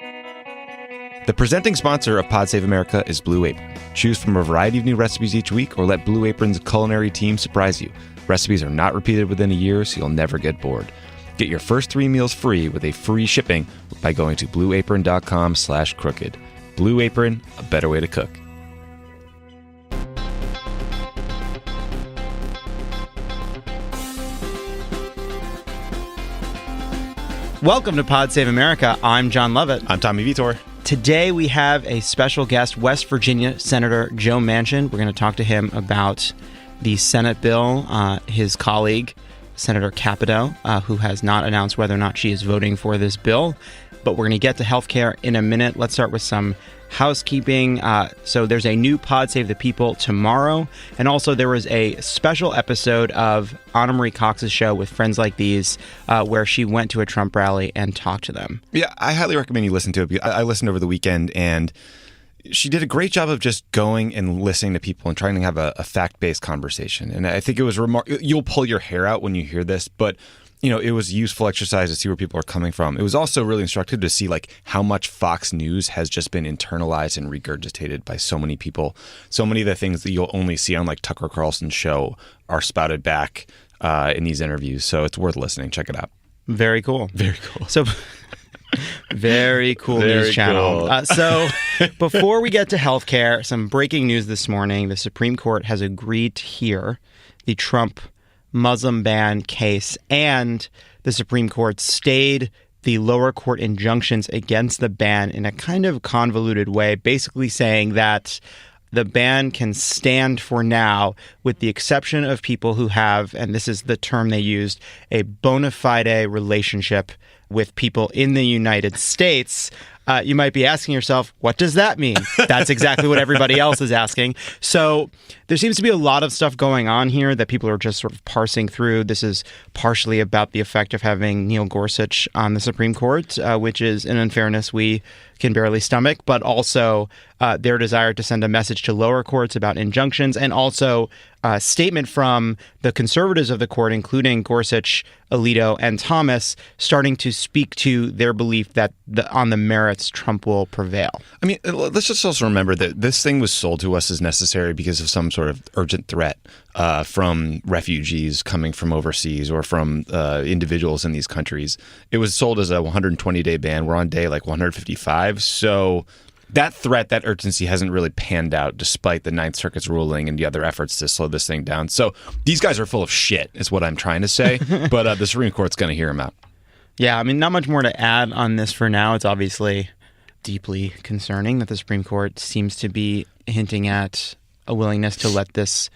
The presenting sponsor of Pod Save America is Blue Apron. Choose from a variety of new recipes each week or let Blue Apron's culinary team surprise you. Recipes are not repeated within a year, so you'll never get bored. Get your first 3 meals free with a free shipping by going to blueapron.com/crooked. Blue Apron, a better way to cook. Welcome to Pod Save America. I'm John Lovett. I'm Tommy Vitor. Today we have a special guest, West Virginia Senator Joe Manchin. We're going to talk to him about the Senate bill. His colleague, Senator Capito, who has not announced whether or not she is voting for this bill. But we're going to get to healthcare in a minute. Let's start with some housekeeping. So there's a new Pod Save the People tomorrow. And also there was a special episode of Anna Marie Cox's show with Friends Like These, where she went to a Trump rally and talked to them. Yeah, I highly recommend you listen to it. I listened over the weekend, and she did a great job of just going and listening to people and trying to have a fact-based conversation. And I think it was you'll pull your hair out when you hear this, but it was useful exercise to see where people are coming from. It was also really instructive to see how much Fox News has just been internalized and regurgitated by so many people. So many of the things that you'll only see on Tucker Carlson's show are spouted back in these interviews. So it's worth listening. Check it out. Very cool. Very cool. So very cool news channel. Cool. So before we get to healthcare, some breaking news this morning. The Supreme Court has agreed to hear the Trump Muslim ban case, and the Supreme Court stayed the lower court injunctions against the ban in a kind of convoluted way, basically saying that the ban can stand for now with the exception of people who have, and this is the term they used, a bona fide relationship with people in the United States. You might be asking yourself, what does that mean? That's exactly what everybody else is asking. So there seems to be a lot of stuff going on here that people are just sort of parsing through. This is partially about the effect of having Neil Gorsuch on the Supreme Court, which is an unfairness we can barely stomach, but also their desire to send a message to lower courts about injunctions, and also a statement from the conservatives of the court, including Gorsuch, Alito, and Thomas, starting to speak to their belief that on the merits, Trump will prevail. I mean, let's just also remember that this thing was sold to us as necessary because of some sort of urgent threat from refugees coming from overseas or from individuals in these countries. It was sold as a 120-day ban. We're on day 155. So that threat, that urgency hasn't really panned out despite the Ninth Circuit's ruling and the other efforts to slow this thing down. So these guys are full of shit is what I'm trying to say. But the Supreme Court's going to hear them out. Yeah, I mean, not much more to add on this for now. It's obviously deeply concerning that the Supreme Court seems to be hinting at a willingness to let this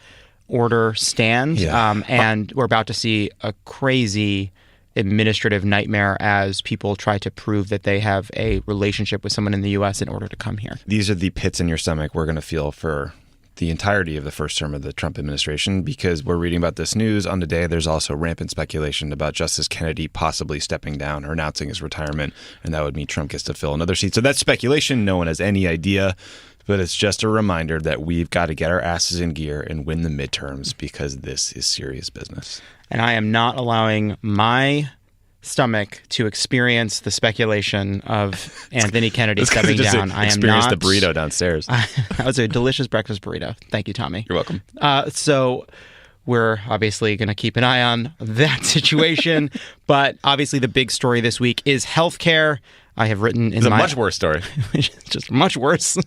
order stand. Yeah. And we're about to see a crazy administrative nightmare as people try to prove that they have a relationship with someone in the U.S. in order to come here. These are the pits in your stomach we're going to feel for the entirety of the first term of the Trump administration, because we're reading about this news on the day. There's also rampant speculation about Justice Kennedy possibly stepping down or announcing his retirement, and that would mean Trump gets to fill another seat. So that's speculation. No one has any idea, but it's just a reminder that we've got to get our asses in gear and win the midterms, because this is serious business. And I am not allowing my stomach to experience the speculation of Anthony Kennedy stepping down. I am experienced not. The burrito downstairs. That was a delicious breakfast burrito. Thank you, Tommy. You're welcome. So we're obviously going to keep an eye on that situation. But obviously the big story this week is healthcare. I have written in it's a much worse story. Just much worse.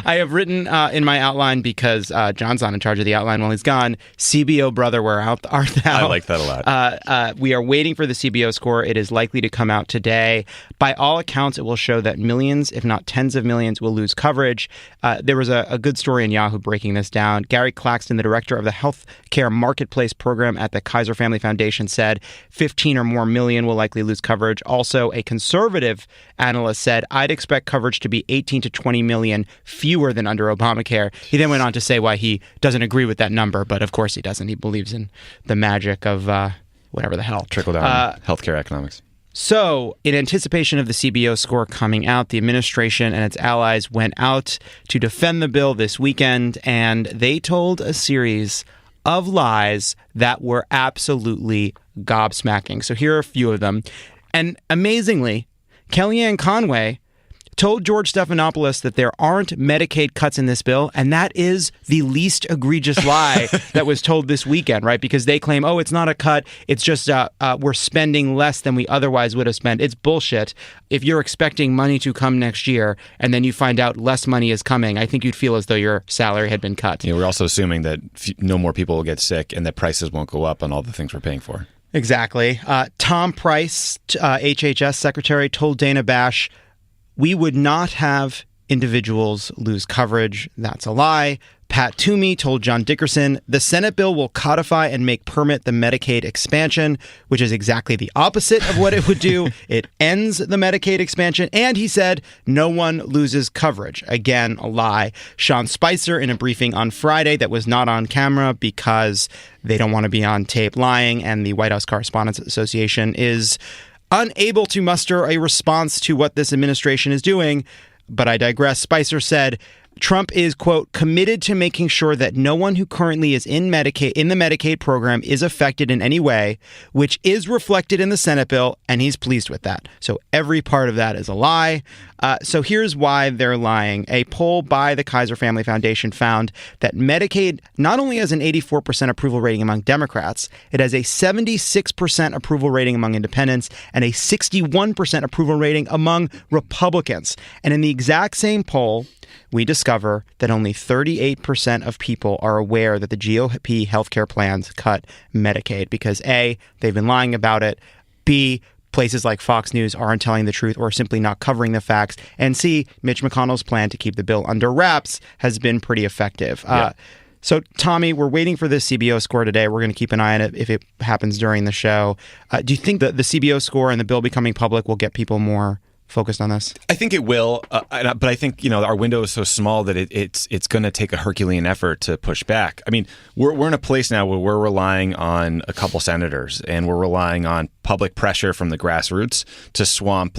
I have written in my outline, because John's not in charge of the outline while he's gone, CBO brother, where art thou? I like that a lot. We are waiting for the CBO score. It is likely to come out today. By all accounts, it will show that millions, if not tens of millions, will lose coverage. There was a good story in Yahoo breaking this down. Gary Claxton, the director of the Healthcare Marketplace program at the Kaiser Family Foundation, said 15 or more million will likely lose coverage. Also, a conservative analyst said, I'd expect coverage to be 18 to 20 million fewer than under Obamacare. He then went on to say why he doesn't agree with that number, but of course he doesn't. He believes in the magic of whatever the hell. Trickle-down healthcare economics. So, in anticipation of the CBO score coming out, the administration and its allies went out to defend the bill this weekend, and they told a series of lies that were absolutely gobsmacking. So here are a few of them. And amazingly, Kellyanne Conway told George Stephanopoulos that there aren't Medicaid cuts in this bill, and that is the least egregious lie that was told this weekend, right? Because they claim, oh, it's not a cut, it's just we're spending less than we otherwise would have spent. It's bullshit. If you're expecting money to come next year and then you find out less money is coming, I think you'd feel as though your salary had been cut. Yeah, we're also assuming that no more people will get sick and that prices won't go up on all the things we're paying for. Exactly. Tom Price, HHS secretary, told Dana Bash, we would not have individuals lose coverage. That's a lie. Pat Toomey told John Dickerson, the Senate bill will codify and make permit the Medicaid expansion, which is exactly the opposite of what it would do. It ends the Medicaid expansion. And he said, no one loses coverage. Again, a lie. Sean Spicer, in a briefing on Friday that was not on camera because they don't want to be on tape lying, and the White House Correspondents Association is unable to muster a response to what this administration is doing. But I digress. Spicer said Trump is, quote, committed to making sure that no one who currently is in the Medicaid program is affected in any way, which is reflected in the Senate bill, and he's pleased with that. So every part of that is a lie. So here's why they're lying. A poll by the Kaiser Family Foundation found that Medicaid not only has an 84% approval rating among Democrats, it has a 76% approval rating among independents and a 61% approval rating among Republicans. And in the exact same poll, we discover that only 38% of people are aware that the GOP healthcare plans cut Medicaid because A, they've been lying about it, B, places like Fox News aren't telling the truth or simply not covering the facts, and C, Mitch McConnell's plan to keep the bill under wraps has been pretty effective. Yeah. So, Tommy, we're waiting for this CBO score today. We're going to keep an eye on it if it happens during the show. Do you think that the CBO score and the bill becoming public will get people more focused on this? I think it will, but I think our window is so small that it's going to take a Herculean effort to push back. I mean, we're in a place now where we're relying on a couple senators, and we're relying on public pressure from the grassroots to swamp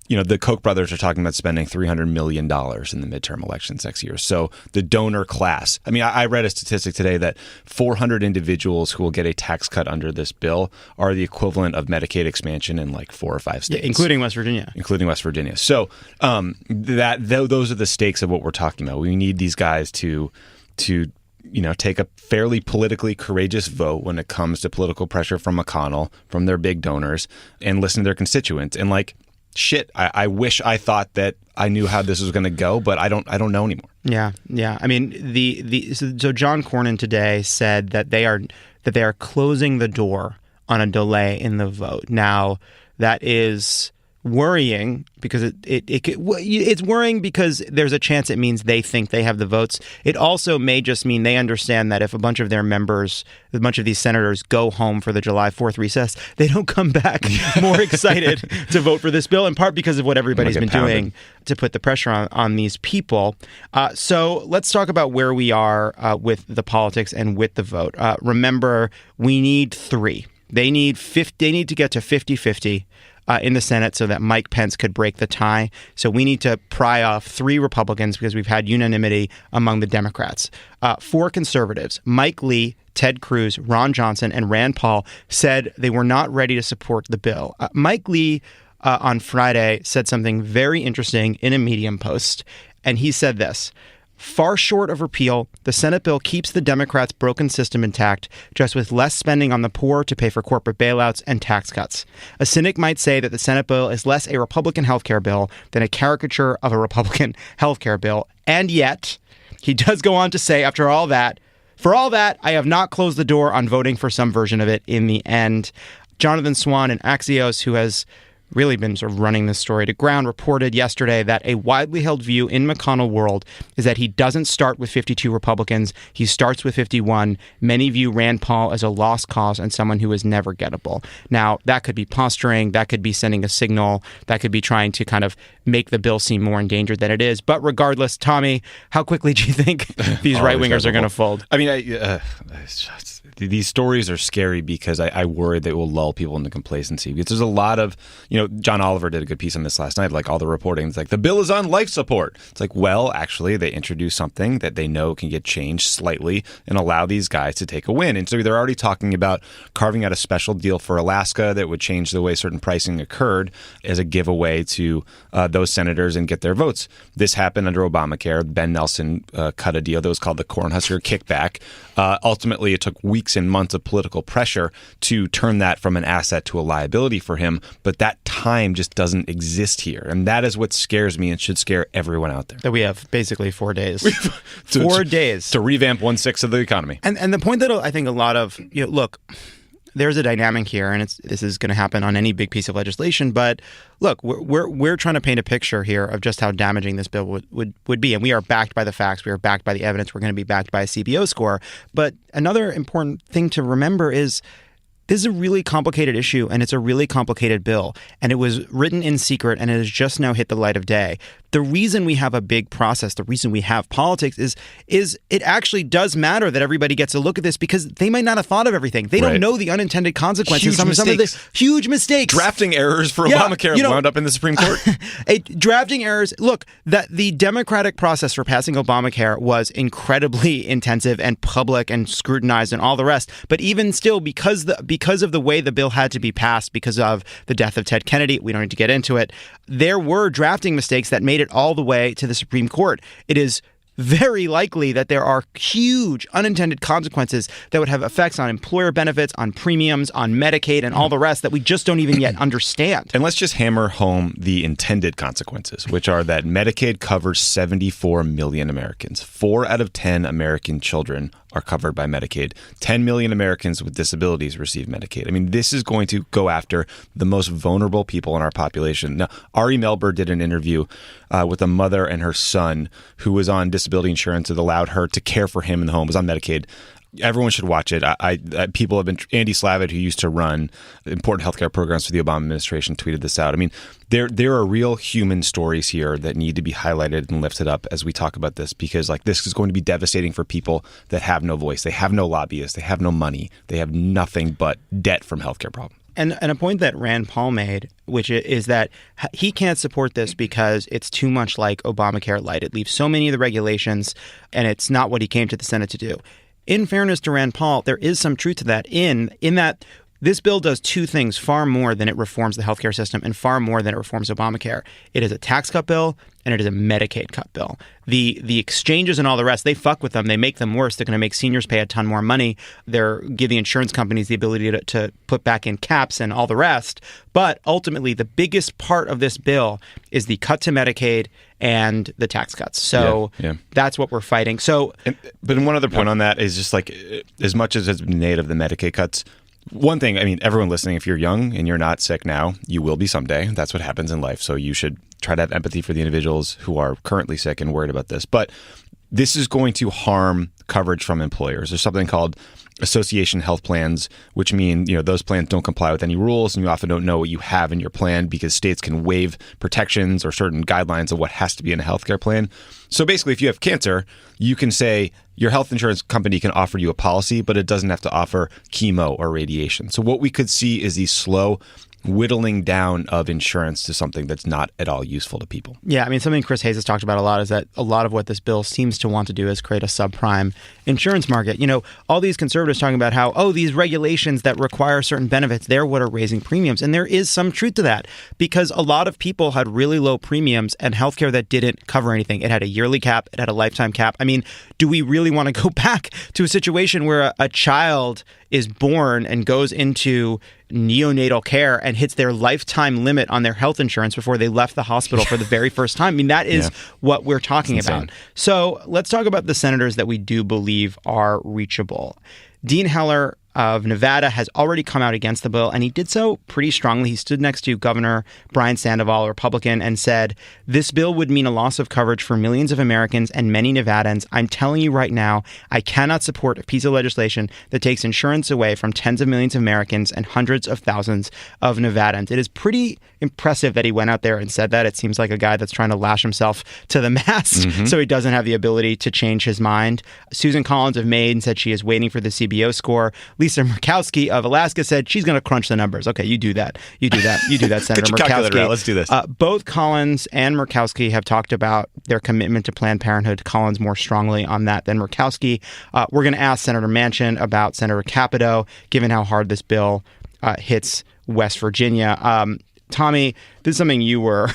the Koch brothers are talking about spending $300 million in the midterm elections next year. So the donor class. I mean, I read a statistic today that 400 individuals who will get a tax cut under this bill are the equivalent of Medicaid expansion in like 4 or 5 states. Yeah, including West Virginia. So those are the stakes of what we're talking about. We need these guys to take a fairly politically courageous vote when it comes to political pressure from McConnell, from their big donors, and listen to their constituents. And I wish I thought that I knew how this was going to go, but I don't know anymore. Yeah. I mean, so John Cornyn today said that they are closing the door on a delay in the vote. Now, that is worrying because it's worrying because there's a chance it means they think they have the votes. It also may just mean they understand that if a bunch of their members, a bunch of these senators go home for the July 4th recess, they don't come back more excited to vote for this bill, in part because of what everybody's been doing to put the pressure on these people. So let's talk about where we are with the politics and with the vote. Remember, we need 3. They need to get to 50-50. In the Senate so that Mike Pence could break the tie. So we need to pry off 3 Republicans because we've had unanimity among the Democrats. 4 conservatives, Mike Lee, Ted Cruz, Ron Johnson, and Rand Paul, said they were not ready to support the bill. Mike Lee on Friday said something very interesting in a Medium post, and he said this: far short of repeal, the Senate bill keeps the Democrats' broken system intact, just with less spending on the poor to pay for corporate bailouts and tax cuts. A cynic might say that the Senate bill is less a Republican healthcare bill than a caricature of a Republican healthcare bill. And yet, he does go on to say, after all that, for all that, I have not closed the door on voting for some version of it in the end. Jonathan Swan in Axios, who has really been sort of running this story to ground, reported yesterday that a widely held view in McConnell world is that he doesn't start with 52 Republicans. He starts with 51. Many view Rand Paul as a lost cause and someone who is never gettable. Now, that could be posturing. That could be sending a signal. That could be trying to kind of make the bill seem more endangered than it is. But regardless, Tommy, how quickly do you think these right-wingers are going to fold? I mean, these stories are scary because I worry they will lull people into complacency. Because there's a lot of, John Oliver did a good piece on this last night, like all the reporting. It's like, the bill is on life support. It's like, well, actually, they introduced something that they know can get changed slightly and allow these guys to take a win. And so they're already talking about carving out a special deal for Alaska that would change the way certain pricing occurred as a giveaway to those senators and get their votes. This happened under Obamacare. Ben Nelson cut a deal that was called the Cornhusker kickback. Ultimately, it took weeks and months of political pressure to turn that from an asset to a liability for him. But that time just doesn't exist here. And that is what scares me and should scare everyone out there. That we have basically 4 days. 4 days. To revamp 1/6 of the economy. And the point that I think a lot of, look, there's a dynamic here, and this is going to happen on any big piece of legislation. But look, we're trying to paint a picture here of just how damaging this bill would be, and we are backed by the facts, we are backed by the evidence, we're going to be backed by a CBO score. But another important thing to remember is this is a really complicated issue, and it's a really complicated bill, and it was written in secret, and it has just now hit the light of day. The reason we have a big process, the reason we have politics is it actually does matter that everybody gets a look at this, because they might not have thought of everything. They don't know the unintended consequences. Some of the huge mistakes. Drafting errors for Obamacare wound up in the Supreme Court. Drafting errors. Look, that the democratic process for passing Obamacare was incredibly intensive and public and scrutinized and all the rest. But even still, because of the way the bill had to be passed, because of the death of Ted Kennedy, we don't need to get into it, there were drafting mistakes that made it all the way to the Supreme Court. It is very likely that there are huge unintended consequences that would have effects on employer benefits, on premiums, on Medicaid, and all the rest that we just don't even yet understand. And let's just hammer home the intended consequences, which are that Medicaid covers 74 million Americans. 4 out of 10 American children are covered by Medicaid. 10 million Americans with disabilities receive Medicaid. I mean, this is going to go after the most vulnerable people in our population. Now, Ari Melber did an interview with a mother and her son who was on disability insurance that allowed her to care for him in the home, was on Medicaid. Everyone should watch it. People have been. Andy Slavitt, who used to run important healthcare programs for the Obama administration, tweeted this out. I mean, there are real human stories here that need to be highlighted and lifted up as we talk about this, because this is going to be devastating for people that have no voice. They have no lobbyists. They have no money. They have nothing but debt from healthcare problems. And a point that Rand Paul made, which is that he can't support this because it's too much like Obamacare light. It leaves so many of the regulations, and it's not what he came to the Senate to do. In fairness to Rand Paul, there is some truth to that in that this bill does two things far more than it reforms the healthcare system and far more than it reforms Obamacare. It is a tax cut bill and it is a Medicaid cut bill. The exchanges and all the rest, they fuck with them. They make them worse. They're going to make seniors pay a ton more money. They're giving insurance companies the ability to put back in caps and all the rest. But ultimately, the biggest part of this bill is the cut to Medicaid and the tax cuts. So that's what we're fighting. But one other point on that is just as much as has been made of the Medicaid cuts, one thing, I mean, everyone listening, if you're young and you're not sick now, you will be someday. That's what happens in life. So you should try to have empathy for the individuals who are currently sick and worried about this. But this is going to harm coverage from employers. There's something called association health plans, which mean, those plans don't comply with any rules, and you often don't know what you have in your plan because states can waive protections or certain guidelines of what has to be in a healthcare plan. So basically, if you have cancer, you can say your health insurance company can offer you a policy, but it doesn't have to offer chemo or radiation. So what we could see is these slow whittling down of insurance to something that's not at all useful to people. Yeah, I mean, something Chris Hayes has talked about a lot is that a lot of what this bill seems to want to do is create a subprime insurance market. All these conservatives talking about how, these regulations that require certain benefits, they're what are raising premiums. And there is some truth to that, because a lot of people had really low premiums and healthcare that didn't cover anything. It had a yearly cap. It had a lifetime cap. I mean, do we really want to go back to a situation where a child is born and goes into neonatal care and hits their lifetime limit on their health insurance before they left the hospital for the very first time? I mean, that is what we're talking about. So let's talk about the senators that we do believe are reachable. Dean Heller of Nevada has already come out against the bill, and he did so pretty strongly. He stood next to Governor Brian Sandoval, a Republican, and said, "This bill would mean a loss of coverage for millions of Americans and many Nevadans. I'm telling you right now, I cannot support a piece of legislation that takes insurance away from tens of millions of Americans and hundreds of thousands of Nevadans." It is pretty impressive that he went out there and said that. It seems like a guy that's trying to lash himself to the mast so he doesn't have the ability to change his mind. Susan Collins of Maine said she is waiting for the CBO score. Lisa Murkowski of Alaska said she's going to crunch the numbers. Okay, you do that. You do that, Senator Get your calculator out. Let's do this. Both Collins and Murkowski have talked about their commitment to Planned Parenthood. Collins more strongly on that than Murkowski. We're going to ask Senator Manchin about Senator Capito, given how hard this bill hits West Virginia. Tommy, this is something you were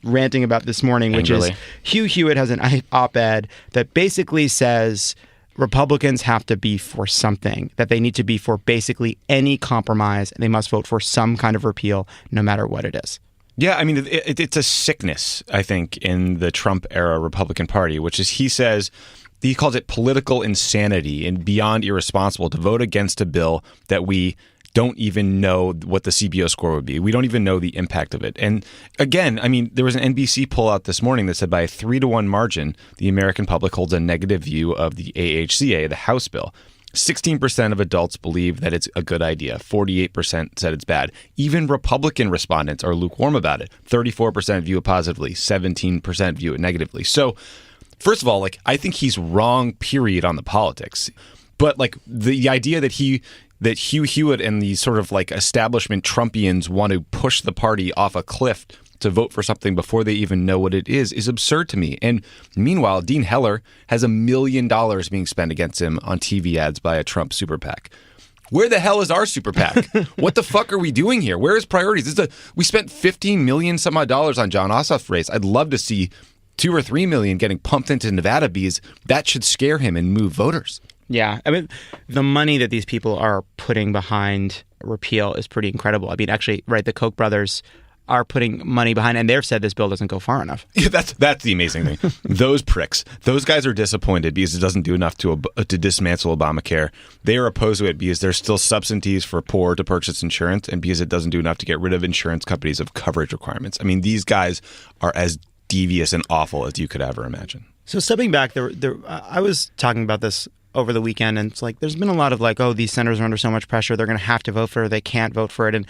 ranting about this morning, which is Hugh Hewitt has an op-ed that basically says Republicans have to be for something, that they need to be for basically any compromise, and they must vote for some kind of repeal, no matter what it is. Yeah, I mean, it's a sickness, I think, in the Trump-era Republican Party, which is he calls it political insanity and beyond irresponsible to vote against a bill that we don't even know what the CBO score would be. We don't even know the impact of it. And again, I mean, there was an NBC poll out this morning that said by a 3-to-1 margin, the American public holds a negative view of the AHCA, the House bill. 16% of adults believe that it's a good idea. 48% said it's bad. Even Republican respondents are lukewarm about it. 34% view it positively. 17% view it negatively. So, first of all, I think he's wrong, period, on the politics. But the idea that Hugh Hewitt and these sort of establishment Trumpians want to push the party off a cliff to vote for something before they even know what it is absurd to me. And meanwhile, Dean Heller has $1 million being spent against him on TV ads by a Trump super PAC. Where the hell is our super PAC? What the fuck are we doing here? Where is priorities? We spent $15 million some odd dollars on John Ossoff's race. I'd love to see $2 or $3 million getting pumped into Nevada bees. That should scare him and move voters. Yeah. I mean, the money that these people are putting behind repeal is pretty incredible. I mean, actually, right, the Koch brothers are putting money behind, and they've said this bill doesn't go far enough. Yeah, that's the amazing thing. Those pricks, those guys are disappointed because it doesn't do enough to dismantle Obamacare. They are opposed to it because there's still subsidies for poor to purchase insurance, and because it doesn't do enough to get rid of insurance companies of coverage requirements. I mean, these guys are as devious and awful as you could ever imagine. So stepping back, I was talking about this over the weekend, and it's there's been a lot of these senators are under so much pressure, they're going to have to vote for it, they can't vote for it. And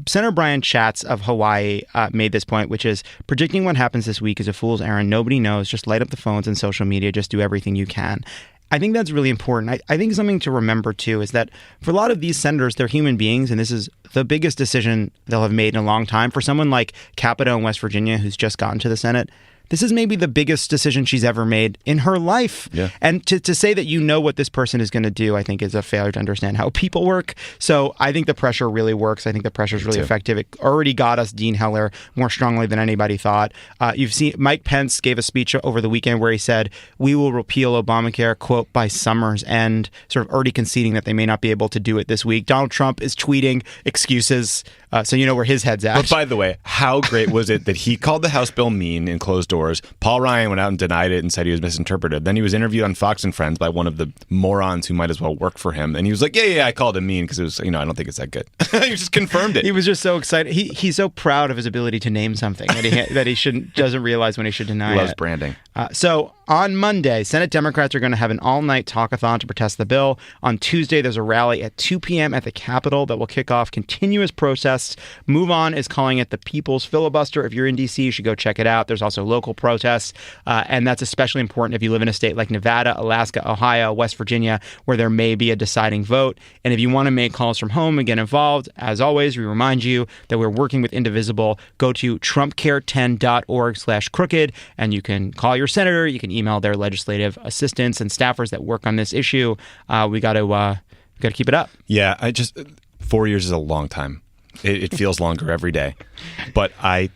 Senator Brian Schatz of Hawaii made this point, which is predicting what happens this week is a fool's errand. Nobody knows. Just light up the phones and social media. Just do everything you can. I think that's really important. I think something to remember, too, is that for a lot of these senators, they're human beings, and this is the biggest decision they'll have made in a long time. For someone like Capito in West Virginia, who's just gotten to the Senate, this is maybe the biggest decision she's ever made in her life. Yeah. And to say that you know what this person is going to do, I think is a failure to understand how people work. So I think the pressure really works. I think the pressure is really effective. It already got us Dean Heller more strongly than anybody thought. You've seen Mike Pence gave a speech over the weekend where he said, we will repeal Obamacare, quote, by summer's end, sort of already conceding that they may not be able to do it this week. Donald Trump is tweeting excuses. So you know where his head's at. But by the way, how great was it that he called the House bill mean in closed doors? Paul Ryan went out and denied it and said he was misinterpreted. Then he was interviewed on Fox and Friends by one of the morons who might as well work for him. And he was like, yeah, I called him mean because it was, I don't think it's that good. He just confirmed it. He was just so excited. He's so proud of his ability to name something that he doesn't realize when he should deny it. He loves branding. So on Monday, Senate Democrats are going to have an all-night talkathon to protest the bill. On Tuesday, there's a rally at 2 p.m. at the Capitol that will kick off continuous protests. Move On is calling it the People's Filibuster. If you're in D.C., you should go check it out. There's also local protests, and that's especially important if you live in a state like Nevada, Alaska, Ohio, West Virginia, where there may be a deciding vote. And if you want to make calls from home and get involved, as always, we remind you that we're working with Indivisible. Go to trumpcare10.org/crooked, and you can call your senator. You can email their legislative assistants and staffers that work on this issue. We got to keep it up. Yeah, 4 years is a long time. It feels longer every day. But I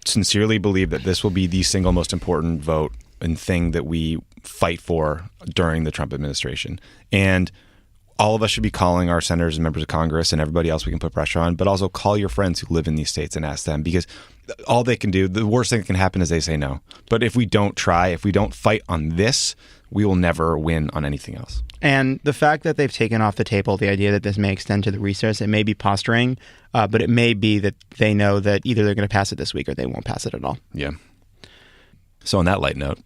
sincerely believe that this will be the single most important vote and thing that we fight for during the Trump administration. And all of us should be calling our senators and members of Congress and everybody else we can put pressure on, but also call your friends who live in these states and ask them, because all they can do, the worst thing that can happen is they say no. But if we don't try, if we don't fight on this, we will never win on anything else. And the fact that they've taken off the table the idea that this may extend to the recess, it may be posturing, but it may be that they know that either they're going to pass it this week or they won't pass it at all. Yeah. So on that light note.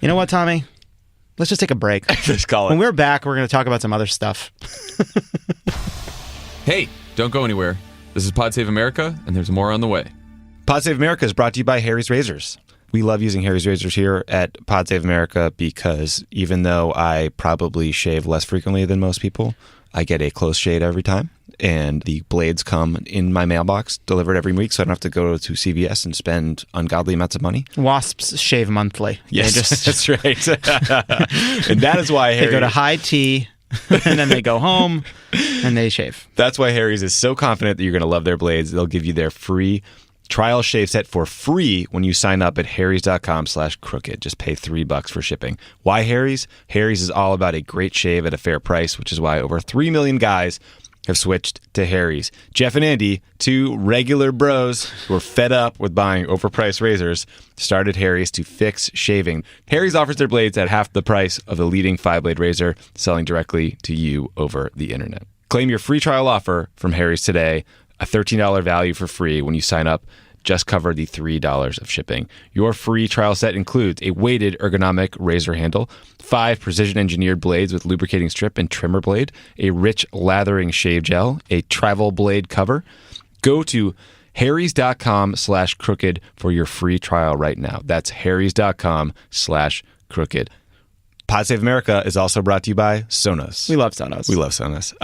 You know what, Tommy? Let's just take a break. Just call it. When we're back, we're going to talk about some other stuff. Hey, don't go anywhere. This is Pod Save America, and there's more on the way. Pod Save America is brought to you by Harry's Razors. We love using Harry's Razors here at Pod Save America because even though I probably shave less frequently than most people, I get a close shave every time. And the blades come in my mailbox delivered every week, so I don't have to go to CVS and spend ungodly amounts of money. Wasps shave monthly. Yes, that's right. And that is why They go to high tea, and then they go home, and they shave. That's why Harry's is so confident that you're going to love their blades. They'll give you their free trial shave set for free when you sign up at harrys.com/crooked. Just pay $3 for shipping. Why Harry's? Harry's is all about a great shave at a fair price, which is why over 3 million guys have switched to Harry's. Jeff and Andy, two regular bros who are fed up with buying overpriced razors, started Harry's to fix shaving. Harry's offers their blades at half the price of the leading 5-blade razor, selling directly to you over the internet. Claim your free trial offer from Harry's today. A $13 value for free when you sign up. Just cover the $3 of shipping. Your free trial set includes a weighted ergonomic razor handle, 5 precision-engineered blades with lubricating strip and trimmer blade, a rich lathering shave gel, a travel blade cover. Go to harrys.com/crooked for your free trial right now. That's harrys.com/crooked. Pod Save America is also brought to you by Sonos. We love Sonos. We love Sonos.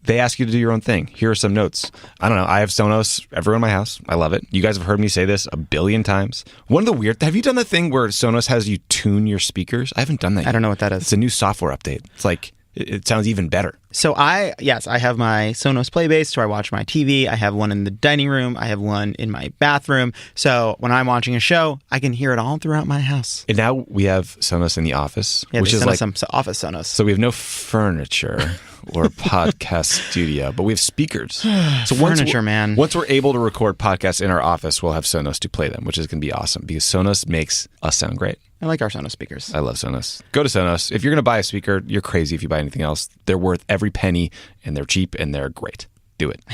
They ask you to do your own thing. Here are some notes. I don't know. I have Sonos everywhere in my house. I love it. You guys have heard me say this a billion times. One of the weird... Have you done the thing where Sonos has you tune your speakers? I haven't done that yet. I don't know what that is. It's a new software update. It's like... It sounds even better. So I have my Sonos Playbase where I watch my TV. I have one in the dining room. I have one in my bathroom. So when I'm watching a show, I can hear it all throughout my house. And now we have Sonos in the office, Yeah, which is like some office Sonos. So we have no furniture or podcast studio, but we have speakers. So Furniture, man. Once we're able to record podcasts in our office, we'll have Sonos to play them, which is going to be awesome because Sonos makes us sound great. I like our Sonos speakers. I love Sonos. Go to Sonos. If you're going to buy a speaker, you're crazy if you buy anything else. They're worth every penny, and they're cheap, and they're great. Do it.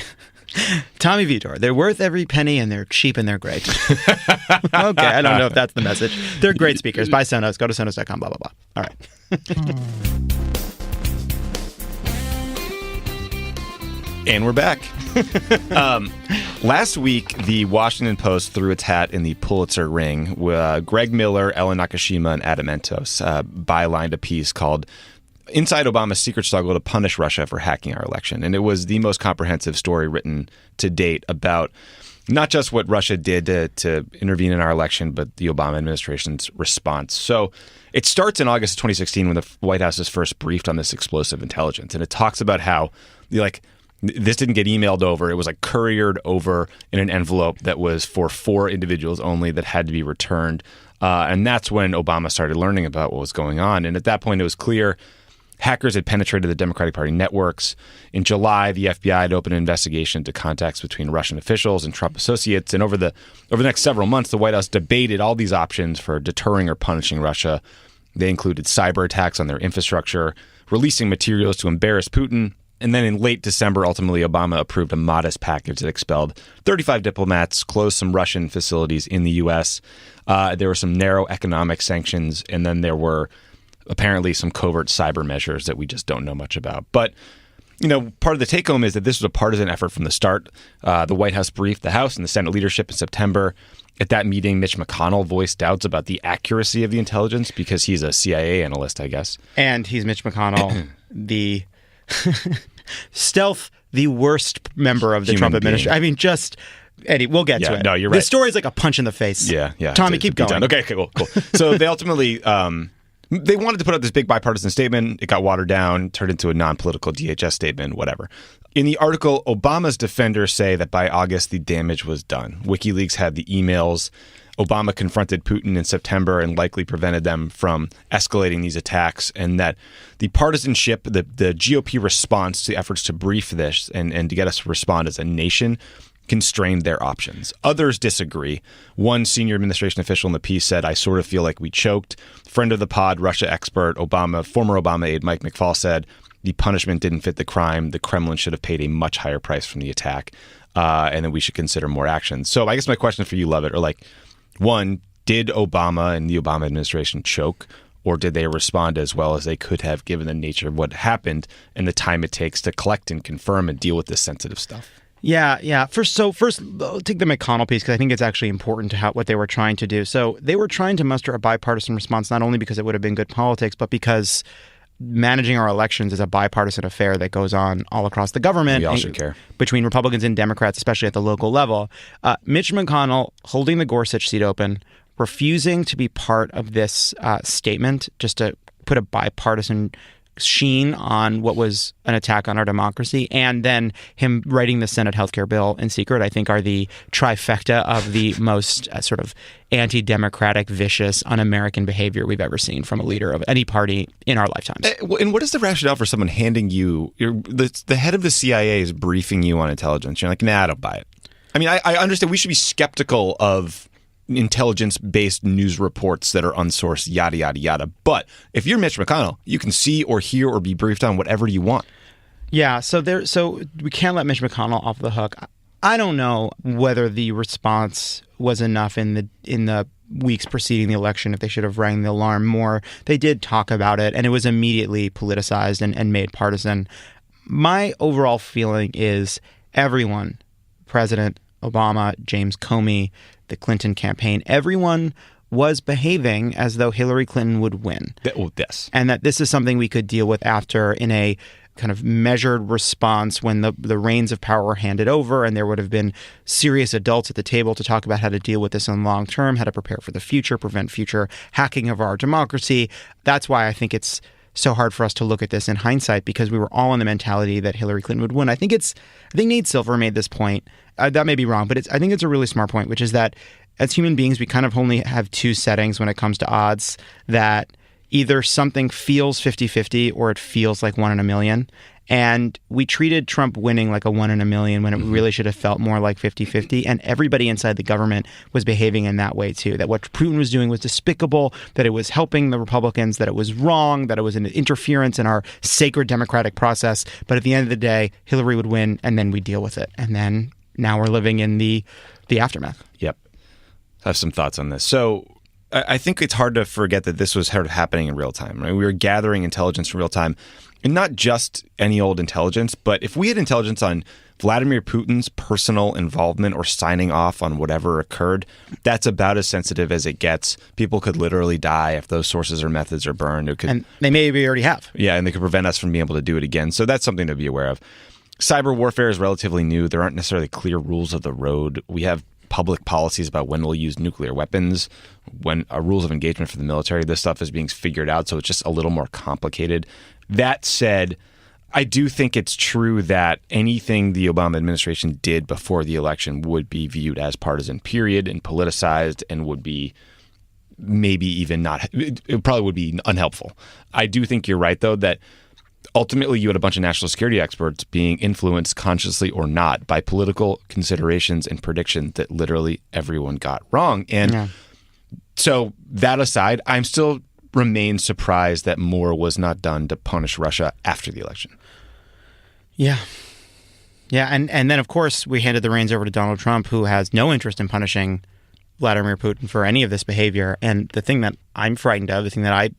Tommy Vitor. They're worth every penny, and they're cheap, and they're great. Okay, I don't know if that's the message. They're great speakers. Buy Sonos. Go to Sonos.com, blah, blah, blah. All right. And we're back. Last week, the Washington Post threw its hat in the Pulitzer ring with Greg Miller, Ellen Nakashima, and Adam Entos bylined a piece called Inside Obama's Secret Struggle to Punish Russia for Hacking Our Election. And it was the most comprehensive story written to date about not just what Russia did to intervene in our election, but the Obama administration's response. So it starts in August of 2016 when the White House is first briefed on this explosive intelligence. And it talks about how, this didn't get emailed over. It was couriered over in an envelope that was for 4 individuals only that had to be returned. And that's when Obama started learning about what was going on. And at that point, it was clear hackers had penetrated the Democratic Party networks. In July, the FBI had opened an investigation into contacts between Russian officials and Trump associates. And over the next several months, the White House debated all these options for deterring or punishing Russia. They included cyber attacks on their infrastructure, releasing materials to embarrass Putin. And then in late December, ultimately, Obama approved a modest package that expelled 35 diplomats, closed some Russian facilities in the U.S. There were some narrow economic sanctions, and then there were apparently some covert cyber measures that we just don't know much about. But, part of the take-home is that this was a partisan effort from the start. The White House briefed the House and the Senate leadership in September. At that meeting, Mitch McConnell voiced doubts about the accuracy of the intelligence because he's a CIA analyst, I guess. And he's Mitch McConnell, the... stealth, the worst member of the Trump administration. I mean, Eddie, we'll get to it. No, you're right. The story's like a punch in the face. Yeah. Tommy, keep going. Okay, cool. So they ultimately, they wanted to put out this big bipartisan statement. It got watered down, turned into a non-political DHS statement, whatever. In the article, Obama's defenders say that by August, the damage was done. WikiLeaks had the emails. Obama confronted Putin in September and likely prevented them from escalating these attacks, and that the partisanship, the GOP response to efforts to brief this and to get us to respond as a nation constrained their options. Others disagree. One senior administration official in the piece said, "I sort of feel like we choked." Friend of the pod, Russia expert, former Obama aide Mike McFaul said, "The punishment didn't fit the crime. The Kremlin should have paid a much higher price from the attack, and then we should consider more actions." So I guess my question for you, Lovett, are like, one, did Obama and the Obama administration choke, or did they respond as well as they could have given the nature of what happened and the time it takes to collect and confirm and deal with this sensitive stuff? Yeah. First, I'll take the McConnell piece because I think it's actually important to what they were trying to do. So they were trying to muster a bipartisan response, not only because it would have been good politics, but because managing our elections is a bipartisan affair that goes on all across the government. We all should care. Between Republicans and Democrats, especially at the local level. Mitch McConnell holding the Gorsuch seat open, refusing to be part of this statement, just to put a bipartisan sheen on what was an attack on our democracy, and then him writing the Senate healthcare bill in secret, I think are the trifecta of the most sort of anti-democratic, vicious, un-American behavior we've ever seen from a leader of any party in our lifetimes. And what is the rationale for someone handing you, the head of the CIA is briefing you on intelligence? You're like, nah, I don't buy it. I mean, I understand we should be skeptical of intelligence-based news reports that are unsourced, yada, yada, yada. But if you're Mitch McConnell, you can see or hear or be briefed on whatever you want. Yeah, so we can't let Mitch McConnell off the hook. I don't know whether the response was enough in the weeks preceding the election, if they should have rang the alarm more. They did talk about it, and it was immediately politicized and made partisan. My overall feeling is everyone, President Obama, James Comey, the Clinton campaign, everyone was behaving as though Hillary Clinton would win. Yes. And that this is something we could deal with after in a kind of measured response when the reins of power were handed over, and there would have been serious adults at the table to talk about how to deal with this in the long term, how to prepare for the future, prevent future hacking of our democracy. That's why I think it's so hard for us to look at this in hindsight, because we were all in the mentality that Hillary Clinton would win. I think Nate Silver made this point. That may be wrong, but I think it's a really smart point, which is that as human beings, we kind of only have two settings when it comes to odds, that either something feels 50-50 or it feels like 1 in a million. And we treated Trump winning like a 1 in a million when it really should have felt more like 50-50. And everybody inside the government was behaving in that way too, that what Putin was doing was despicable, that it was helping the Republicans, that it was wrong, that it was an interference in our sacred democratic process. But at the end of the day, Hillary would win, and then we deal with it. And then now we're living in the aftermath. Yep. I have some thoughts on this. So I think it's hard to forget that this was sort of happening in real time. Right? We were gathering intelligence in real time, and not just any old intelligence, but if we had intelligence on Vladimir Putin's personal involvement or signing off on whatever occurred, that's about as sensitive as it gets. People could literally die if those sources or methods are burned. And they maybe already have. Yeah, and they could prevent us from being able to do it again. So that's something to be aware of. Cyber warfare is relatively new. There aren't necessarily clear rules of the road. We have public policies about when we'll use nuclear weapons, when rules of engagement for the military. This stuff is being figured out, so it's just a little more complicated. That said, I do think it's true that anything the Obama administration did before the election would be viewed as partisan, period, and politicized, and would be maybe even not, it probably would be unhelpful. I do think you're right, though, that ultimately you had a bunch of national security experts being influenced consciously or not by political considerations and predictions that literally everyone got wrong. And so that aside, I'm still remain surprised that more was not done to punish Russia after the election. Yeah. Yeah. And then, of course, we handed the reins over to Donald Trump, who has no interest in punishing Vladimir Putin for any of this behavior. And the thing that I'm frightened of, the thing that I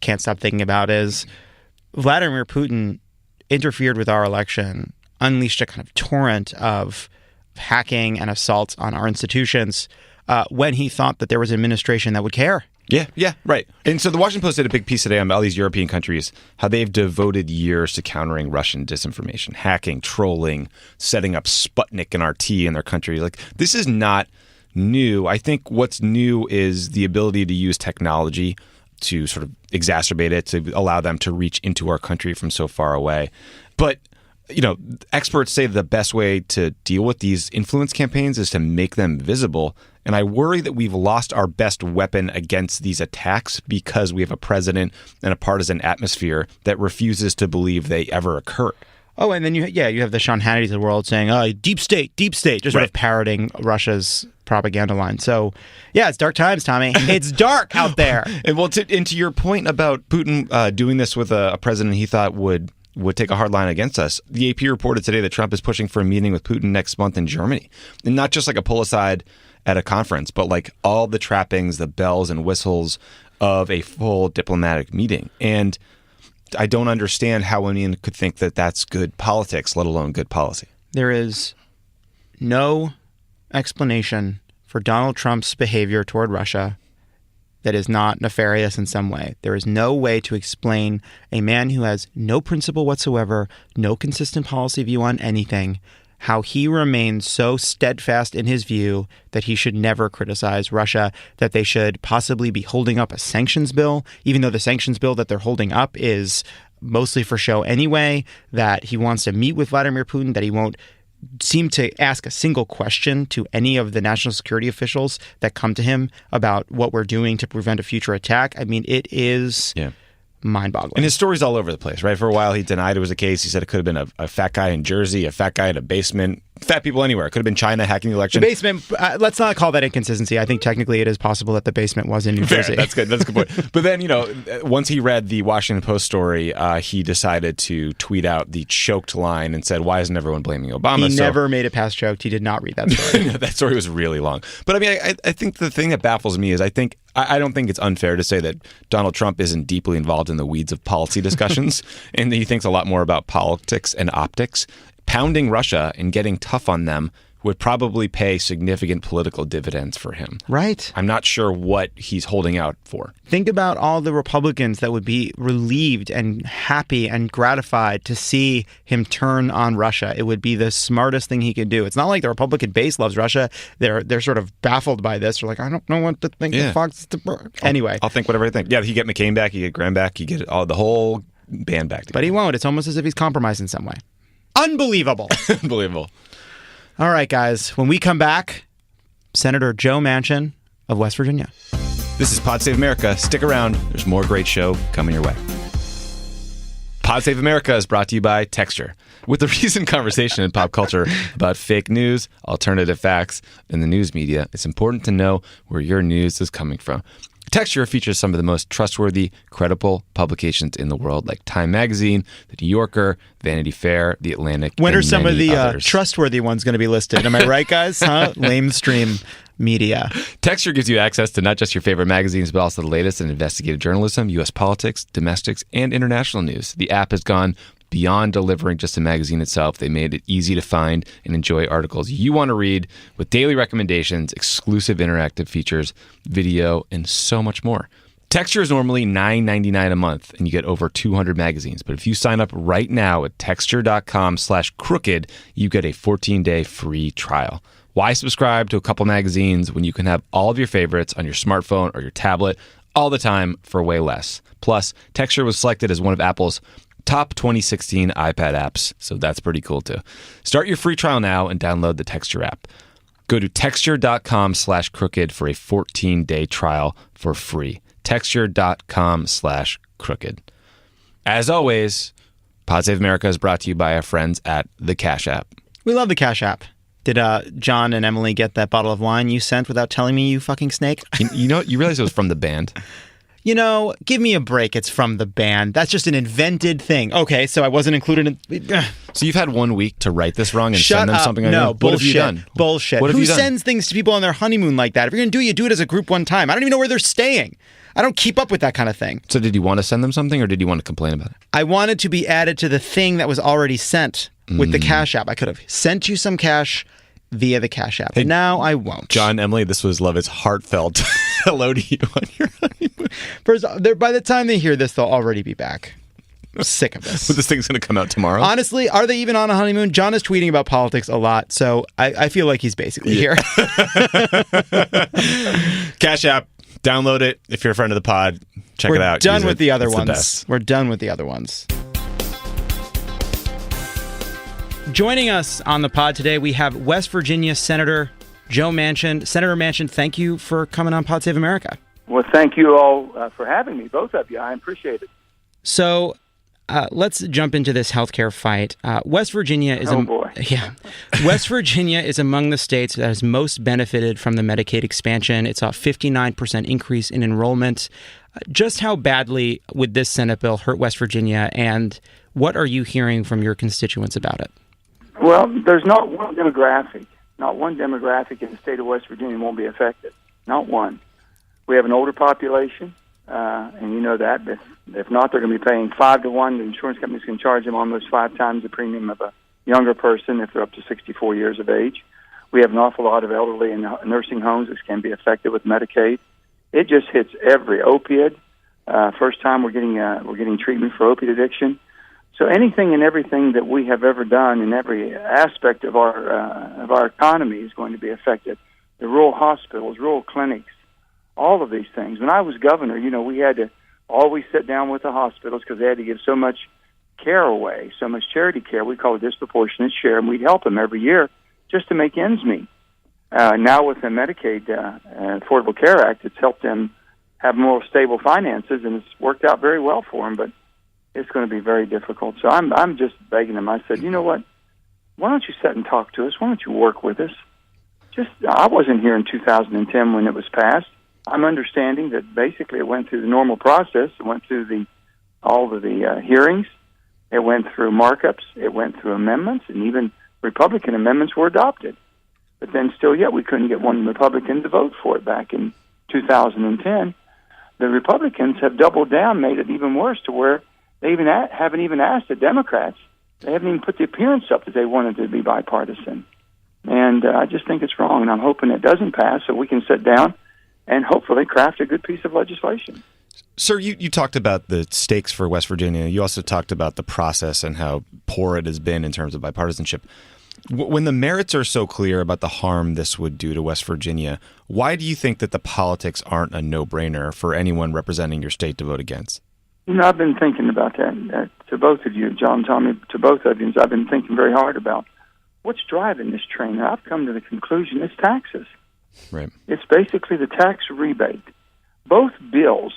can't stop thinking about is Vladimir Putin interfered with our election, unleashed a kind of torrent of hacking and assaults on our institutions when he thought that there was an administration that would care. Yeah, right. And so the Washington Post did a big piece today on all these European countries, how they've devoted years to countering Russian disinformation, hacking, trolling, setting up Sputnik and RT in their country. Like, this is not new. I think what's new is the ability to use technology to sort of exacerbate it, to allow them to reach into our country from so far away. But, you know, experts say the best way to deal with these influence campaigns is to make them visible. And I worry that we've lost our best weapon against these attacks because we have a president and a partisan atmosphere that refuses to believe they ever occurred. Oh, and then you have the Sean Hannitys of the world saying, deep state, just sort of parroting Russia's propaganda line. So, yeah, it's dark times, Tommy. It's dark out there. And to your point about Putin doing this with a president he thought would take a hard line against us, the AP reported today that Trump is pushing for a meeting with Putin next month in Germany. And not just like a pull aside at a conference, but like all the trappings, the bells and whistles of a full diplomatic meeting. And I don't understand how anyone could think that that's good politics, let alone good policy. There is no explanation for Donald Trump's behavior toward Russia that is not nefarious in some way. There is no way to explain a man who has no principle whatsoever, no consistent policy view on anything, how he remains so steadfast in his view that he should never criticize Russia, that they should possibly be holding up a sanctions bill, even though the sanctions bill that they're holding up is mostly for show anyway, that he wants to meet with Vladimir Putin, that he won't seem to ask a single question to any of the national security officials that come to him about what we're doing to prevent a future attack. I mean, it is mind-boggling. And his story's all over the place, right? For a while, he denied it was a case. He said it could have been a fat guy in Jersey, a fat guy in a basement, fat people anywhere. It could have been China hacking the election. The basement, let's not call that inconsistency. I think technically it is possible that the basement was in New Jersey. That's good. That's a good point. But then, once he read the Washington Post story, he decided to tweet out the choked line and said, why isn't everyone blaming Obama? He never made it past choked. He did not read that story. That story was really long. But I mean, I think the thing that baffles me is I don't think it's unfair to say that Donald Trump isn't deeply involved in the weeds of policy discussions and that he thinks a lot more about politics and optics. Pounding Russia and getting tough on them would probably pay significant political dividends for him. Right. I'm not sure what he's holding out for. Think about all the Republicans that would be relieved and happy and gratified to see him turn on Russia. It would be the smartest thing he could do. It's not like the Republican base loves Russia. They're sort of baffled by this. They're like, I don't know what to think of Fox. Anyway. I'll think whatever I think. Yeah, he get McCain back, he get Graham back, he get the whole band back together. But he won't. It's almost as if he's compromised in some way. Unbelievable. Unbelievable. All right, guys. When we come back, Senator Joe Manchin of West Virginia. This is Pod Save America. Stick around. There's more great show coming your way. Pod Save America is brought to you by Texture. With the recent conversation in pop culture about fake news, alternative facts, and the news media, it's important to know where your news is coming from. Texture features some of the most trustworthy, credible publications in the world, like Time Magazine, The New Yorker, Vanity Fair, The Atlantic. When are some of the others. Trustworthy ones going to be listed? Am I right, guys? Huh? Lamestream media. Texture gives you access to not just your favorite magazines, but also the latest in investigative journalism, U.S. politics, domestics, and international news. The app has gone beyond delivering just a magazine itself. They made it easy to find and enjoy articles you want to read with daily recommendations, exclusive interactive features, video, and so much more. Texture is normally $9.99 a month, and you get over 200 magazines. But if you sign up right now at texture.com/crooked, you get a 14-day free trial. Why subscribe to a couple magazines when you can have all of your favorites on your smartphone or your tablet all the time for way less? Plus, Texture was selected as one of Apple's top 2016 iPad apps, so that's pretty cool too. Start your free trial now and download the Texture app. Go to texture.com/crooked for a 14-day trial for free. Texture.com/crooked. As always, Pod Save America is brought to you by our friends at the Cash App. We love the Cash App. Did John and Emily get that bottle of wine you sent without telling me, you fucking snake? You realize it was from the band? Give me a break. It's from the band. That's just an invented thing. Okay, so I wasn't included in... So you've had 1 week to write this wrong and send them something? No, bullshit. What have you done? Bullshit. Who sends things to people on their honeymoon like that? If you're going to do it, you do it as a group one time. I don't even know where they're staying. I don't keep up with that kind of thing. So did you want to send them something or did you want to complain about it? I wanted to be added to the thing that was already sent with the Cash App. I could have sent you some cash via the Cash App. Hey, now I won't. John, Emily, this was Lovett's heartfelt hello to you on your honeymoon. First, by the time they hear this, they'll already be back. I'm sick of this. But this thing's going to come out tomorrow? Honestly, are they even on a honeymoon? John is tweeting about politics a lot, so I feel like he's basically here. Cash App, download it. If you're a friend of the pod, check it out. We're done with the other ones. The best. We're done with the other ones. Joining us on the pod today, we have West Virginia Senator Joe Manchin. Senator Manchin, thank you for coming on Pod Save America. Well, thank you all for having me, both of you. I appreciate it. So Let's jump into this healthcare fight. West Virginia is West Virginia is among the states that has most benefited from the Medicaid expansion. It saw a 59% increase in enrollment. Just how badly would this Senate bill hurt West Virginia, and what are you hearing from your constituents about it? Well, there's not one demographic in the state of West Virginia won't be affected. Not one. We have an older population, and you know that. If not, they're going to be paying 5 to 1. The insurance companies can charge them almost 5 times the premium of a younger person if they're up to 64 years of age. We have an awful lot of elderly in nursing homes that can be affected with Medicaid. It just hits every opiate. First time we're getting treatment for opiate addiction. So anything and everything that we have ever done in every aspect of our economy is going to be affected. The rural hospitals, rural clinics, all of these things. When I was governor, we had to always sit down with the hospitals because they had to give so much care away, so much charity care. We call it disproportionate share, and we'd help them every year just to make ends meet. Now with the Medicaid Affordable Care Act, it's helped them have more stable finances, and it's worked out very well for them, but it's going to be very difficult. So I'm just begging them. I said, you know what? Why don't you sit and talk to us? Why don't you work with us? I wasn't here in 2010 when it was passed. I'm understanding that basically it went through the normal process. It went through all of the hearings. It went through markups. It went through amendments, and even Republican amendments were adopted. But then still yet we couldn't get one Republican to vote for it back in 2010. The Republicans have doubled down, made it even worse to where they haven't even asked the Democrats. They haven't even put the appearance up that they wanted to be bipartisan. And I just think it's wrong, and I'm hoping it doesn't pass so we can sit down and hopefully craft a good piece of legislation. Sir, you talked about the stakes for West Virginia. You also talked about the process and how poor it has been in terms of bipartisanship. When the merits are so clear about the harm this would do to West Virginia, why do you think that the politics aren't a no-brainer for anyone representing your state to vote against? I've been thinking about that to both of you, John, Tommy, to both of you. I've been thinking very hard about what's driving this train. And I've come to the conclusion it's taxes. Right. It's basically the tax rebate. Both bills,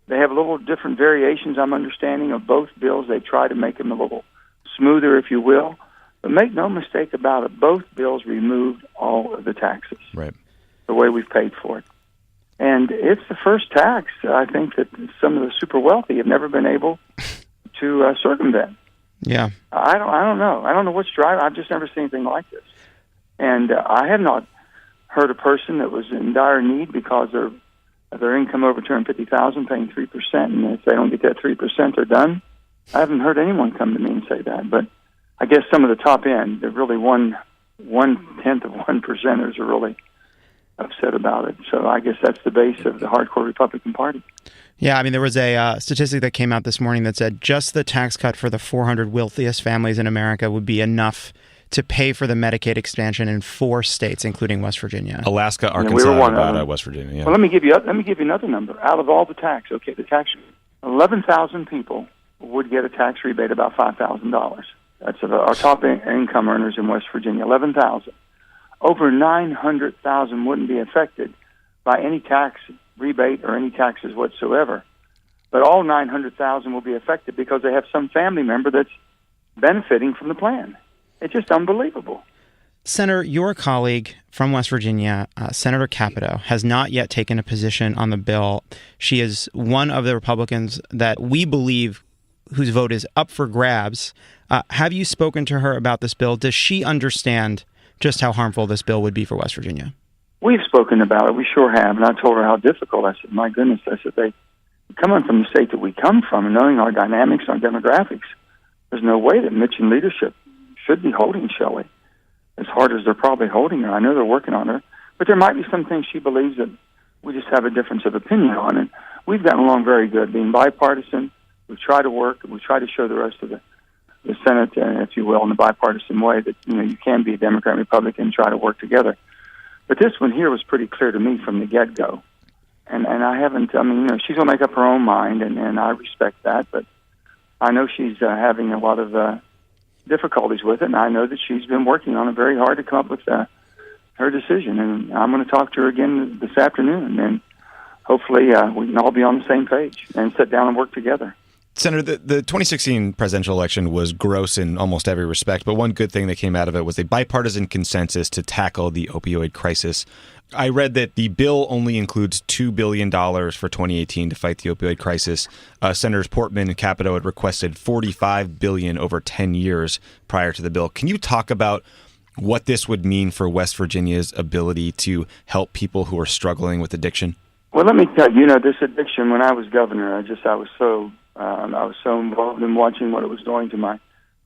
they have a little different variations, I'm understanding, of both bills. They try to make them a little smoother, if you will. But make no mistake about it, both bills removed all of the taxes. Right. The way we've paid for it. And it's the first tax, I think, that some of the super wealthy have never been able to circumvent. Yeah. I don't know. I don't know what's driving. I've just never seen anything like this. And I have not heard a person that was in dire need because their income over $250,000 paying 3%, and if they don't get that 3%, they're done. I haven't heard anyone come to me and say that. But I guess some of the top end, they're really 1/10 of 1%ers are really upset about it. So I guess that's the base of the hardcore Republican Party. Yeah, I mean, there was a statistic that came out this morning that said just the tax cut for the 400 wealthiest families in America would be enough to pay for the Medicaid expansion in 4 states, including West Virginia. Alaska, Arkansas, Nevada, West Virginia. Yeah. Well, let me give you another number. Out of all the tax, the tax, 11,000 people would get a tax rebate about $5,000. That's our top income earners in West Virginia, 11,000. Over 900,000 wouldn't be affected by any tax rebate or any taxes whatsoever. But all 900,000 will be affected because they have some family member that's benefiting from the plan. It's just unbelievable. Senator, your colleague from West Virginia, Senator Capito, has not yet taken a position on the bill. She is one of the Republicans that we believe whose vote is up for grabs. Have you spoken to her about this bill? Does she understand just how harmful this bill would be for West Virginia? We've spoken about it. We sure have. And I told her how difficult. I said, my goodness, coming from the state that we come from and knowing our dynamics, our demographics, there's no way that Mitch and leadership should be holding Shelley as hard as they're probably holding her. I know they're working on her. But there might be some things she believes that we just have a difference of opinion on. And we've gotten along very good, being bipartisan. We try to work, and we try to show the rest of the Senate, if you will, in a bipartisan way that, you can be a Democrat and Republican and try to work together. But this one here was pretty clear to me from the get-go. And I haven't, she's going to make up her own mind, and I respect that. But I know she's having a lot of difficulties with it, and I know that she's been working on it very hard to come up with her decision. And I'm going to talk to her again this afternoon, and hopefully we can all be on the same page and sit down and work together. Senator, the 2016 presidential election was gross in almost every respect, but one good thing that came out of it was a bipartisan consensus to tackle the opioid crisis. I read that the bill only includes $2 billion for 2018 to fight the opioid crisis. Senators Portman and Capito had requested $45 billion over 10 years prior to the bill. Can you talk about what this would mean for West Virginia's ability to help people who are struggling with addiction? Well, let me tell you, this addiction, when I was governor, I was so involved in watching what it was doing to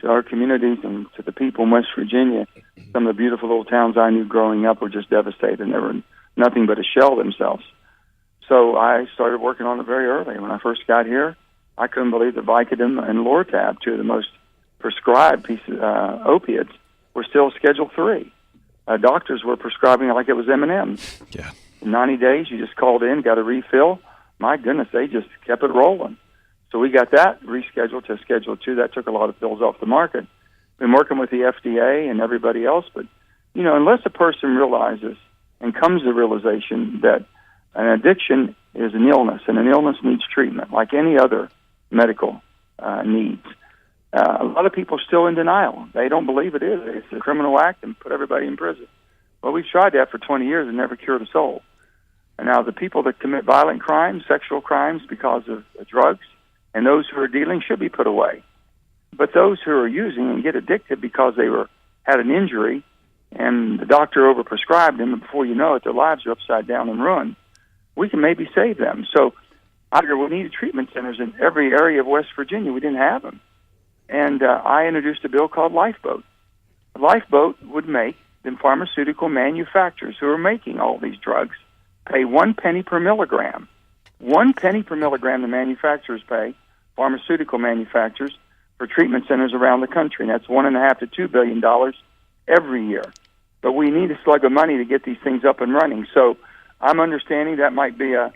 our communities and to the people in West Virginia. Some of the beautiful little towns I knew growing up were just devastated, and they were nothing but a shell themselves. So I started working on it very early. When I first got here, I couldn't believe that Vicodin and Lortab, two of the most prescribed opiates, were still Schedule III. Doctors were prescribing it like it was M&Ms. Yeah. In 90 days, you just called in, got a refill. My goodness, they just kept it rolling. So we got that rescheduled to Schedule II. That took a lot of pills off the market. Been working with the FDA and everybody else, but, unless a person realizes and comes to the realization that an addiction is an illness, and an illness needs treatment like any other medical needs, a lot of people are still in denial. They don't believe it is. It's a criminal act and put everybody in prison. Well, we've tried that for 20 years and never cured a soul. And now the people that commit violent crimes, sexual crimes because of drugs, and those who are dealing should be put away. But those who are using and get addicted because they had an injury and the doctor overprescribed them, and before you know it, their lives are upside down and ruined, we can maybe save them. So I figured we needed treatment centers in every area of West Virginia. We didn't have them. And I introduced a bill called Lifeboat. Lifeboat would make the pharmaceutical manufacturers who are making all these drugs pay 1 penny per milligram. 1 penny per milligram the manufacturers pay, pharmaceutical manufacturers, for treatment centers around the country. And that's $1.5 to $2 billion every year. But we need a slug of money to get these things up and running. So I'm understanding that might be a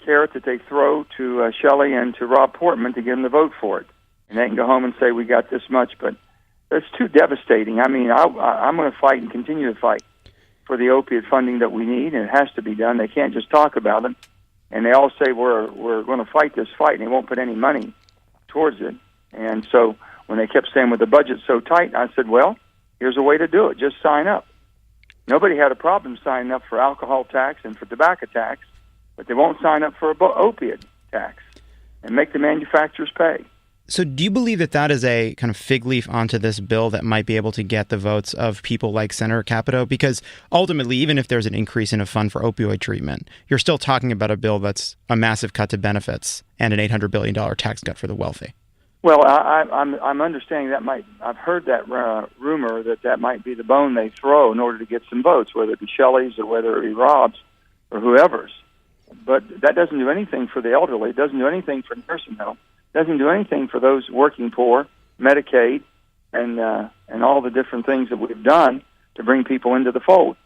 carrot that they throw to Shelley and to Rob Portman to get them to vote for it. And they can go home and say, we got this much. But it's too devastating. I mean, I'm going to fight and continue to fight for the opiate funding that we need, and it has to be done. They can't just talk about it. And they all say, we're going to fight this fight, and they won't put any money towards it. And so when they kept saying, with the budget so tight, I said, well, here's a way to do it. Just sign up. Nobody had a problem signing up for alcohol tax and for tobacco tax, but they won't sign up for opiate tax and make the manufacturers pay. So do you believe that that is a kind of fig leaf onto this bill that might be able to get the votes of people like Senator Capito? Because ultimately, even if there's an increase in a fund for opioid treatment, you're still talking about a bill that's a massive cut to benefits and an $800 billion tax cut for the wealthy. Well, I'm understanding that I've heard that rumor that might be the bone they throw in order to get some votes, whether it be Shelley's or whether it be Rob's or whoever's. But that doesn't do anything for the elderly. It doesn't do anything for nursing home. Doesn't do anything for those working poor, Medicaid, and all the different things that we've done to bring people into the fold.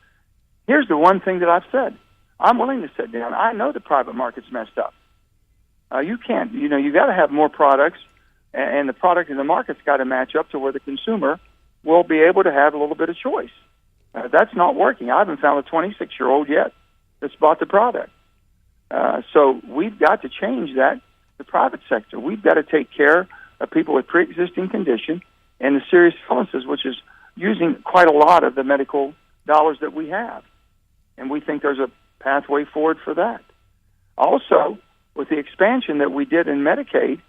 Here's the one thing that I've said. I'm willing to sit down. I know the private market's messed up. You can't, you got to have more products, and the product in the market's got to match up to where the consumer will be able to have a little bit of choice. That's not working. I haven't found a 26-year-old yet that's bought the product. So we've got to change that. The private sector. We've got to take care of people with pre-existing condition and the serious illnesses, which is using quite a lot of the medical dollars that we have. And we think there's a pathway forward for that. Also, with the expansion that we did in Medicaid,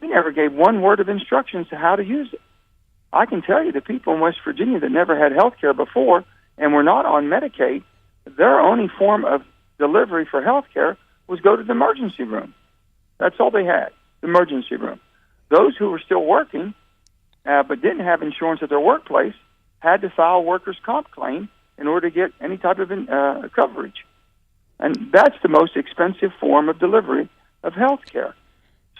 we never gave one word of instructions to how to use it. I can tell you the people in West Virginia that never had health care before and were not on Medicaid, their only form of delivery for health care was go to the emergency room. That's all they had, the emergency room. Those who were still working but didn't have insurance at their workplace had to file a workers' comp claim in order to get any type of coverage. And that's the most expensive form of delivery of health care.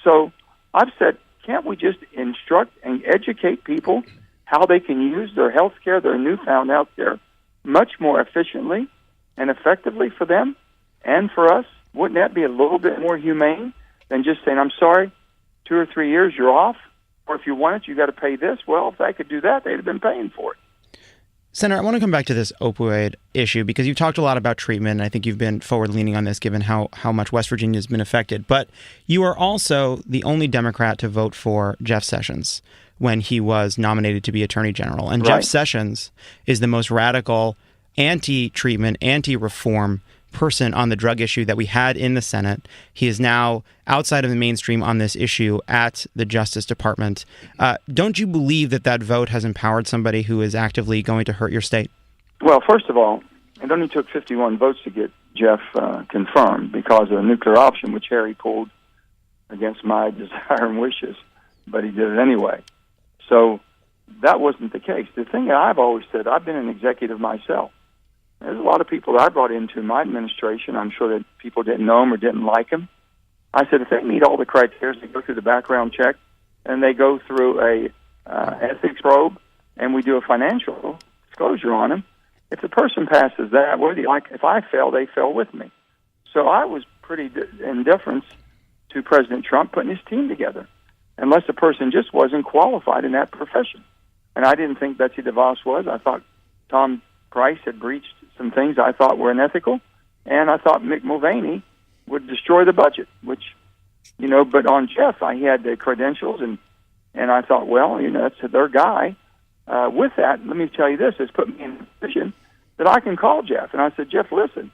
So I've said, can't we just instruct and educate people how they can use their health care, their newfound health care, much more efficiently and effectively for them and for us? Wouldn't that be a little bit more humane than just saying, I'm sorry, 2 or 3 years, you're off, or if you want it, you got to pay this? Well, if they could do that, they'd have been paying for it. Senator, I want to come back to this opioid issue because you've talked a lot about treatment, and I think you've been forward-leaning on this given how much West Virginia has been affected. But you are also the only Democrat to vote for Jeff Sessions when he was nominated to be Attorney General. And Right. Jeff Sessions is the most radical anti-treatment, anti-reform person on the drug issue that we had in the Senate. He is now outside of the mainstream on this issue at the Justice Department. Don't you believe that vote has empowered somebody who is actively going to hurt your state? Well, first of all, it only took 51 votes to get Jeff confirmed because of the nuclear option, which Harry pulled against my desire and wishes, but he did it anyway. So that wasn't the case. The thing that I've always said, I've been an executive myself. There's a lot of people that I brought into my administration. I'm sure that people didn't know him or didn't like him. I said, if they meet all the criteria, they go through the background check, and they go through a ethics probe, and we do a financial disclosure on them. If the person passes that, if I fail, they fail with me. So I was pretty indifferent to President Trump putting his team together, unless the person just wasn't qualified in that profession. And I didn't think Betsy DeVos was. I thought Tom Price had breached some things I thought were unethical, and I thought Mick Mulvaney would destroy the budget, which, but on Jeff, he had the credentials, and I thought, well, that's their guy. With that, let me tell you this, it's put me in a position that I can call Jeff. And I said, Jeff, listen,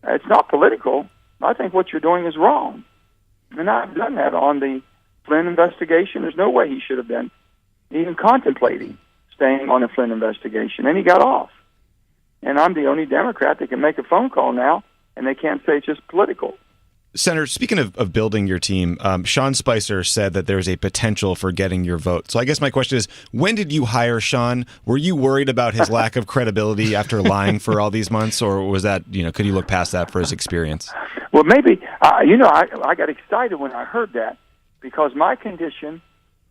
it's not political. I think what you're doing is wrong. And I've done that on the Flynn investigation. There's no way he should have been even contemplating staying on the Flynn investigation, and he got off. And I'm the only Democrat that can make a phone call now, and they can't say it's just political. Senator, speaking of building your team, Sean Spicer said that there's a potential for getting your vote. So I guess my question is, when did you hire Sean? Were you worried about his lack of credibility after lying for all these months, or was that, could you look past that for his experience? Well, maybe, I got excited when I heard that because my condition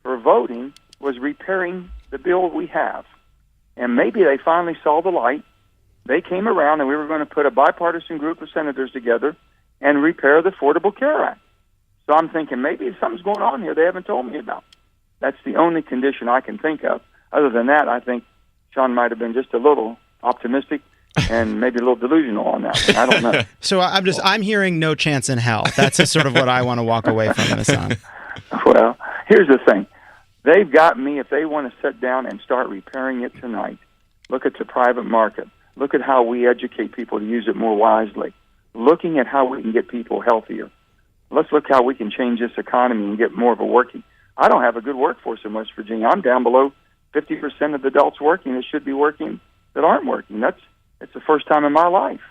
for voting was repairing the bill we have. And maybe they finally saw the light. They came around, and we were going to put a bipartisan group of senators together and repair the Affordable Care Act. So I'm thinking maybe something's going on here they haven't told me about. That's the only condition I can think of. Other than that, I think Sean might have been just a little optimistic and maybe a little delusional on that. I don't know. So I'm hearing no chance in hell. That's sort of what I want to walk away from this on. Well, here's the thing. They've got me. If they want to sit down and start repairing it tonight, look at the private market. Look at how we educate people to use it more wisely. Looking at how we can get people healthier. Let's look how we can change this economy and get more of a working. I don't have a good workforce in West Virginia. I'm down below 50% of the adults working that should be working that aren't working. It's the first time in my life.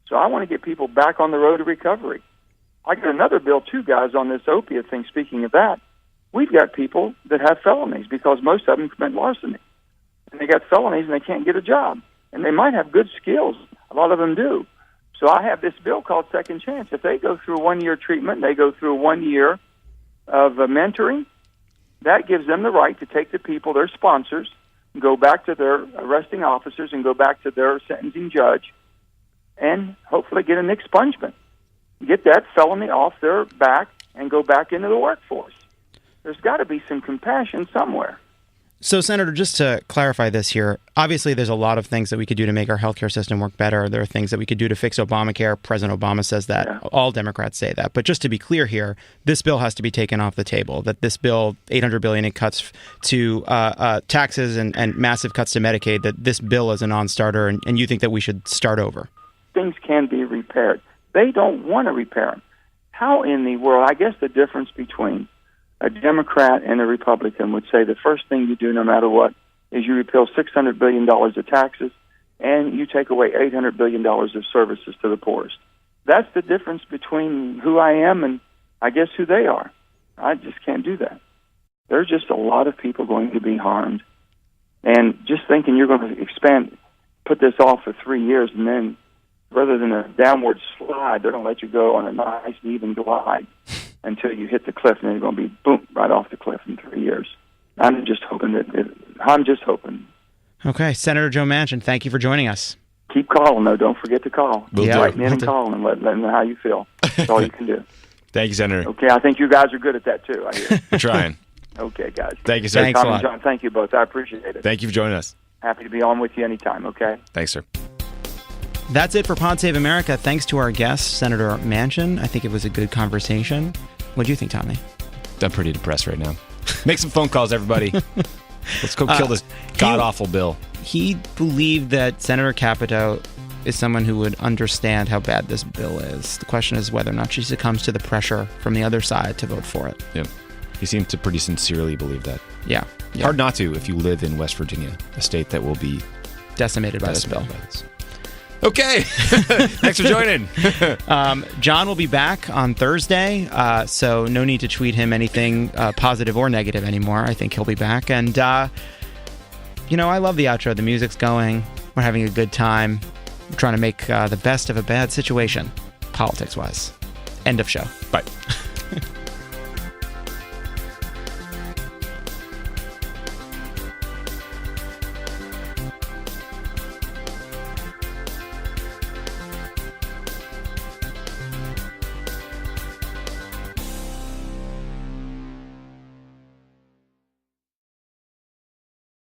So I want to get people back on the road to recovery. I got another bill, too, guys, on this opiate thing. Speaking of that, we've got people that have felonies because most of them commit larceny. And they got felonies and they can't get a job. And they might have good skills. A lot of them do. So I have this bill called Second Chance. If they go through a 1-year treatment, they go through 1 year of mentoring, that gives them the right to take the people, their sponsors, and go back to their arresting officers and go back to their sentencing judge and hopefully get an expungement. Get that felony off their back and go back into the workforce. There's got to be some compassion somewhere. So, Senator, just to clarify this here, obviously there's a lot of things that we could do to make our healthcare system work better. There are things that we could do to fix Obamacare. President Obama says that. Yeah. All Democrats say that. But just to be clear here, this bill has to be taken off the table, that this bill, $800 billion in cuts to taxes and massive cuts to Medicaid, that this bill is a non-starter, and you think that we should start over. Things can be repaired. They don't want to repair them. How in the world, I guess the difference between a Democrat and a Republican would say the first thing you do no matter what is you repeal $600 billion of taxes and you take away $800 billion of services to the poorest. That's the difference between who I am and I guess who they are. I just can't do that. There's just a lot of people going to be harmed. And just thinking you're going to put this off for 3 years and then rather than a downward slide, they're going to let you go on a nice even glide until you hit the cliff, and then you're going to be, boom, right off the cliff in 3 years. I'm just hoping. Okay. Senator Joe Manchin, thank you for joining us. Keep calling, though. Don't forget to call. Write me in and call and let me know how you feel. That's all you can do. Thank you, Senator. Okay, I think you guys are good at that, too. I hear. We're trying. Okay, guys. Thank you, sir. Thanks Tom a lot. and John, thank you both. I appreciate it. Thank you for joining us. Happy to be on with you anytime, okay? Thanks, sir. That's it for Pod Save America. Thanks to our guest, Senator Manchin. I think it was a good conversation. What do you think, Tommy? I'm pretty depressed right now. Make some phone calls, everybody. Let's go kill this god-awful bill. He believed that Senator Capito is someone who would understand how bad this bill is. The question is whether or not she succumbs to the pressure from the other side to vote for it. Yep. He seemed to pretty sincerely believe that. Yeah. Hard not to if you live in West Virginia, a state that will be decimated by this bill. Okay. Thanks for joining. John will be back on Thursday, so no need to tweet him anything positive or negative anymore. I think he'll be back. And, I love the outro. The music's going. We're having a good time. We're trying to make the best of a bad situation, politics-wise. End of show. Bye.